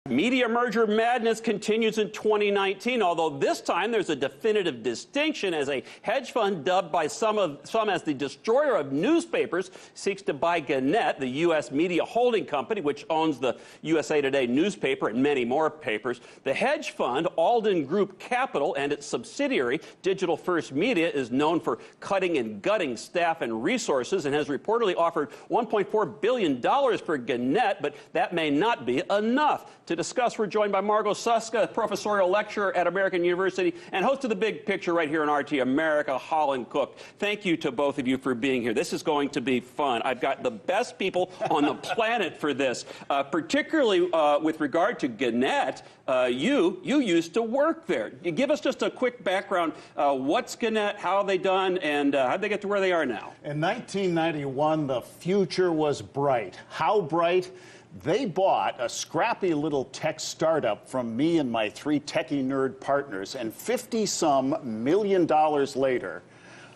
Media merger madness continues in 2019, although this time there's a definitive distinction as a hedge fund dubbed by some as the destroyer of newspapers seeks to buy Gannett, the U.S. media holding company, which owns the USA Today newspaper and many more papers. The hedge fund, Alden Group Capital, and its subsidiary, Digital First Media, is known for cutting and gutting staff and resources and has reportedly offered $1.4 billion for Gannett, but that may not be enough. To discuss, we're joined by Margot Susca, professorial lecturer at American University and host of The Big Picture right here on RT America, Holland Cooke. Thank you to both of you for being here. This is going to be fun. I've got the best people on the planet for this, particularly with regard to Gannett. You used to work there. Give us just a quick background. What's Gannett, how have they done, and how'd they get to where they are now? In 1991, the future was bright. How bright? They bought a scrappy little tech startup from me and my three techie nerd partners, and $50-some million later,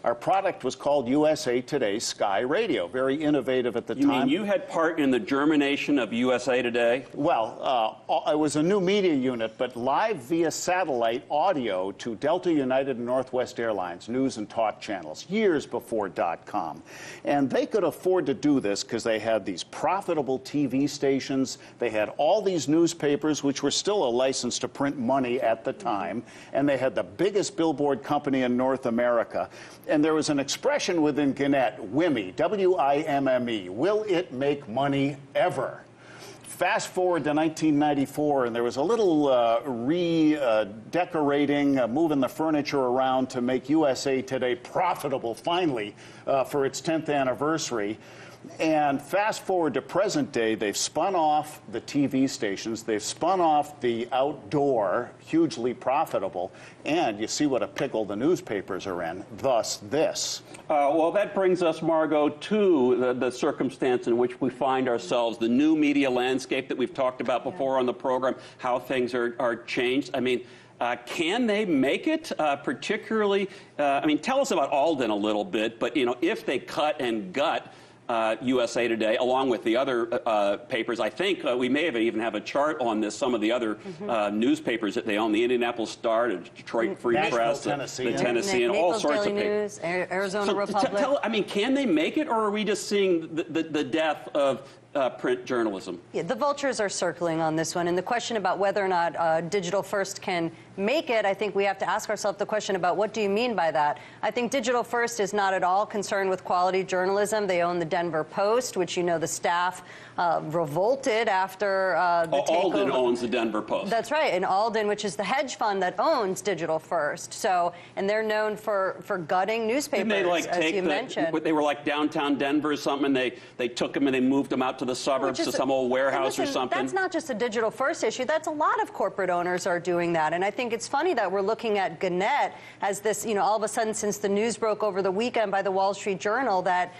our product was called USA Today Sky Radio. Very innovative at the time. You mean you had part in the germination of USA Today? Well, it was a new media unit, but live via satellite audio to Delta, United, and Northwest Airlines, news and talk channels, years before .com. And they could afford to do this because they had these profitable TV stations. They had all these newspapers, which were still a license to print money at the time. And they had the biggest billboard company in North America. And there was an expression within Gannett, WIMME, W-I-M-M-E, will it make money ever? Fast forward to 1994, and there was a little redecorating, moving the furniture around to make USA Today profitable, finally, for its 10th anniversary. And fast forward to present day, they've spun off the TV stations, they've spun off the outdoor, hugely profitable, and you see what a pickle the newspapers are in, thus this. Well, that brings us, Margot, to the circumstance in which we find ourselves, the new media landscape that we've talked about before on the program, how things are changed. I mean, can they make it, particularly, I mean, tell us about Alden a little bit, but, you know, if they cut and gut USA Today, along with the other papers. I think we may even have a chart on this, some of the other newspapers that they own, the Indianapolis Star, the Detroit Free Press, the Tennessean, all sorts of papers. Arizona Republic. I mean, can they make it, or are we just seeing the death of print journalism? Yeah, the vultures are circling on this one, and the question about whether or not Digital First can make it, I think we have to ask ourselves the question about what do you mean by that? I think Digital First is not at all concerned with quality journalism. They own the Denver Post, which, you know, the staff revolted after the takeover. Alden owns the Denver Post. That's right, and Alden, which is the hedge fund that owns Digital First. So, and they're known for gutting newspapers, Didn't they, like, as you mentioned. They were like downtown Denver or something, and they took them and they moved them out to the suburbs to some old warehouse or something. That's not just a Digital First issue. That's a lot of corporate owners are doing that. And I think it's funny that we're looking at Gannett as this, you know, all of a sudden since the news broke over the weekend by the Wall Street Journal that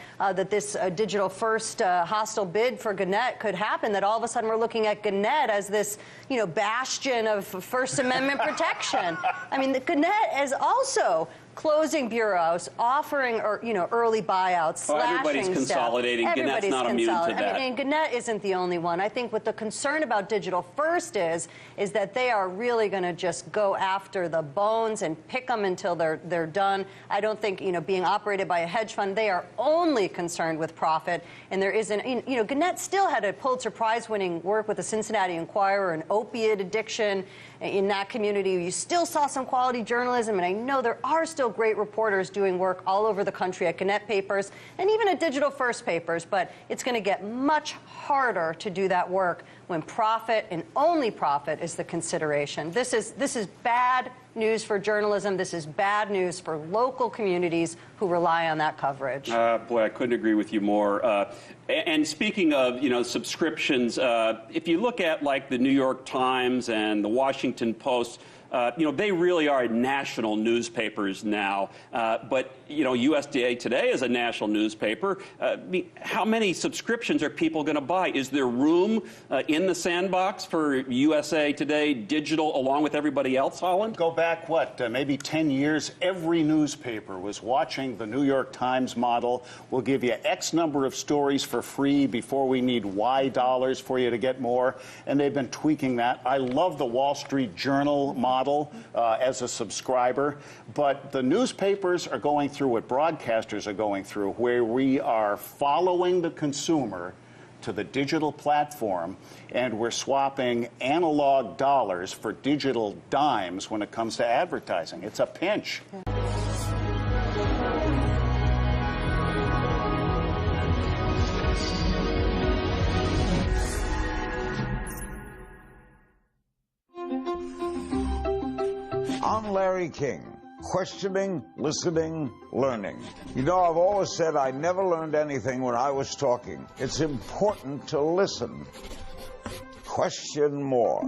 this Digital First hostile bid for Gannett could happen, that all of a sudden we're looking at Gannett as this, you know, bastion of First Amendment protection. I mean, Gannett is also closing bureaus, offering early buyouts, slashing everybody's consolidating. Stuff. Gannett's not immune to that. I mean, and Gannett isn't the only one. I think what the concern about Digital First is that they are really going to just go after the bones and pick them until they're done. I don't think, you know, being operated by a hedge fund, they are only concerned with profit. And there isn't, you know, Gannett still had a Pulitzer Prize-winning work with the Cincinnati Enquirer and opiate addiction in that community. You still saw some quality journalism, and I know there are still great reporters doing work all over the country at Gannett papers and even at Digital First papers, but it's going to get much harder to do that work when profit and only profit is the consideration. This is bad news for journalism. This is bad news for local communities who rely on that coverage. Boy, I couldn't agree with you more. And speaking of, you know, subscriptions, if you look at like the New York Times and the Washington Post, you know, they really are national newspapers now. But, you know, USDA Today is a national newspaper. How many subscriptions are people going to buy? Is there room in the sandbox for USA Today Digital along with everybody else, Holland? Go back back, maybe 10 years, every newspaper was watching the New York Times model. We'll give you X number of stories for free before we need Y dollars for you to get more. And they've been tweaking that. I love the Wall Street Journal model as a subscriber. But the newspapers are going through what broadcasters are going through, where we are following the consumer to the digital platform, and we're swapping analog dollars for digital dimes when it comes to advertising. It's a pinch. I'm Larry King. Questioning, listening, learning. You know, I've always said I never learned anything when I was talking. It's important to listen. Question more.